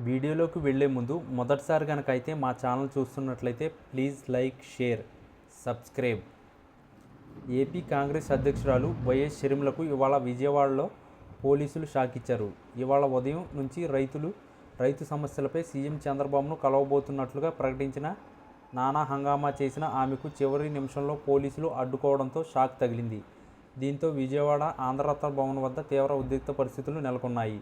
వీడియోలోకి వెళ్ళే ముందు మొదటిసారి కనుక అయితే మా ఛానల్ చూస్తున్నట్లయితే please like, share, subscribe. AP Congress అధ్యక్షురాలు వైఎస్ షర్మిలకు ఇవాళ విజయవాడలో పోలీసులు షాక్ ఇచ్చారు. ఇవాళ ఉదయం నుంచి రైతు సమస్యలపై సీఎం చంద్రబాబును కలవబోతున్నట్లుగా ప్రకటించిన నానా హంగామా చేసిన ఆమెకు చివరి నిమిషంలో పోలీసులు అడ్డుకోవడంతో షాక్ తగిలింది. దీంతో విజయవాడ ఆంధ్రరత్న భవన్ వద్ద తీవ్ర ఉద్రిక్త పరిస్థితులు నెలకొన్నాయి.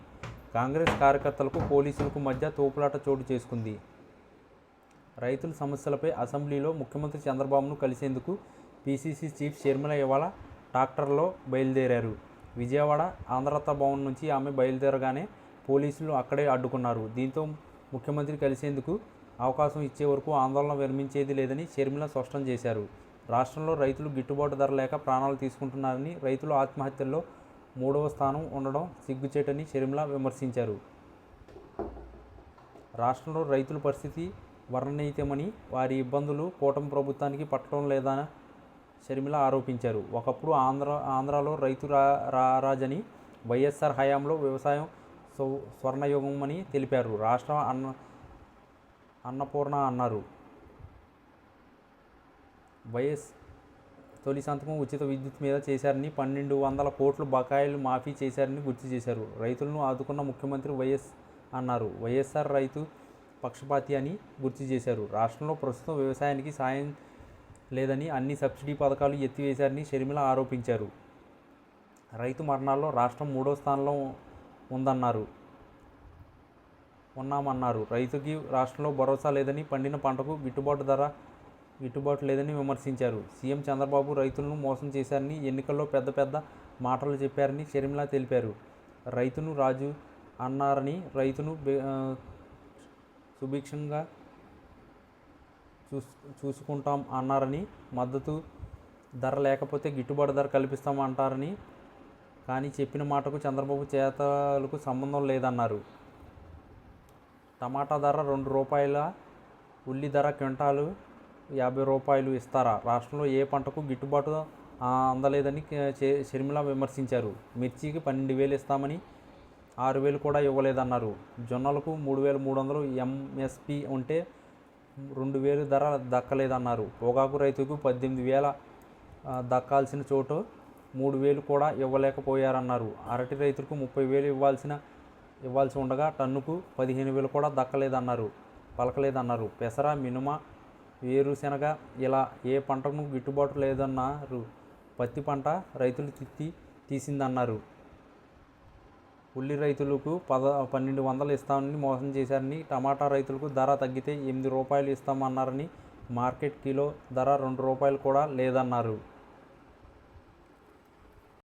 కాంగ్రెస్ కార్యకర్తలకు పోలీసులకు మధ్య తోపులాట చోటు చేసుకుంది. రైతుల సమస్యలపై అసెంబ్లీలో ముఖ్యమంత్రి చంద్రబాబును కలిసేందుకు పీసీసీ చీఫ్ షర్మిల ఇవాళ ట్రాక్టర్లో బయలుదేరారు. విజయవాడ ఆంధ్రరత్న భవన్ నుంచి ఆమె బయలుదేరగానే పోలీసులు అక్కడే అడ్డుకున్నారు. దీంతో ముఖ్యమంత్రి కలిసేందుకు అవకాశం ఇచ్చే వరకు ఆందోళన విరమించేది లేదని షర్మిల స్పష్టం చేశారు. రాష్ట్రంలో రైతులు గిట్టుబాటు ధర లేక ప్రాణాలు తీసుకుంటున్నారని, రైతుల ఆత్మహత్యల్లో 3వ స్థానం ఉండడం సిగ్గుచేటని షర్మిల విమర్శించారు. రాష్ట్రంలో రైతుల పరిస్థితి వర్ణనీయమని, వారి ఇబ్బందులు కూటమి ప్రభుత్వానికి పట్టడం లేదని షర్మిల ఆరోపించారు. ఒకప్పుడు ఆంధ్రాలో రైతు రారాజని, వైఎస్ఆర్ హయాంలో వ్యవసాయం స్వర్ణయుగమని తెలిపారు. రాష్ట్రం అన్నపూర్ణ అన్నారు. వైఎస్ తొలి సంతకం ఉచిత విద్యుత్ మీద చేశారని, 1200 కోట్ల బకాయిలు మాఫీ చేశారని గుర్తు చేశారు. రైతులను ఆదుకున్న ముఖ్యమంత్రి వైఎస్ అన్నారు. వైఎస్ఆర్ రైతు పక్షపాతి అని గుర్తు చేశారు. రాష్ట్రంలో ప్రస్తుతం వ్యవసాయానికి సాయం లేదని, అన్ని సబ్సిడీ పథకాలు ఎత్తివేశారని షర్మిల ఆరోపించారు. రైతు మరణాల్లో రాష్ట్రం 3వ స్థానంలో ఉన్నామన్నారు. రైతుకి రాష్ట్రంలో భరోసా లేదని, పండిన పంటకు గిట్టుబాటు లేదని విమర్శించారు. సీఎం చంద్రబాబు రైతులను మోసం చేశారని, ఎన్నికల్లో పెద్ద మాటలు చెప్పారని షర్మిల తెలిపారు. రైతును రాజు అన్నారని, రైతును సుభిక్షంగా చూసుకుంటాం అన్నారని, మద్దతు ధర లేకపోతే గిట్టుబాటు ధర కల్పిస్తామంటారని, కానీ చెప్పిన మాటకు చంద్రబాబు చేతలకు సంబంధం లేదన్నారు. టమాటా ధర ₹2, ఉల్లి ధర క్వింటాలు ₹50 ఇస్తారా? రాష్ట్రంలో ఏ పంటకు గిట్టుబాటు అందలేదని షర్మిల విమర్శించారు. మిర్చికి 12,000 ఇస్తామని 6,000 కూడా ఇవ్వలేదన్నారు. జొన్నలకు 3,300 ఎంఎస్పీ ఉంటే 2,000 ధర దక్కలేదన్నారు. పొగాకు రైతుకు 18,000 దక్కాల్సిన చోటు 3,000 కూడా ఇవ్వలేకపోయారన్నారు. అరటి రైతులకు 30,000 ఇవ్వాల్సి ఉండగా టన్నుకు 15,000 కూడా పలకలేదన్నారు. పెసర, మినుమ, వేరుశెనగ ఇలా ఏ పంటకు గిట్టుబాటు లేదన్నారు. పత్తి పంట రైతులు తీసిందన్నారు. ఉల్లి రైతులకు 1,200 ఇస్తామని మోసం చేశారని, టమాటా రైతులకు ధర తగ్గితే ₹8 ఇస్తామన్నారని, మార్కెట్ కిలో ధర ₹2 కూడా లేదన్నారు.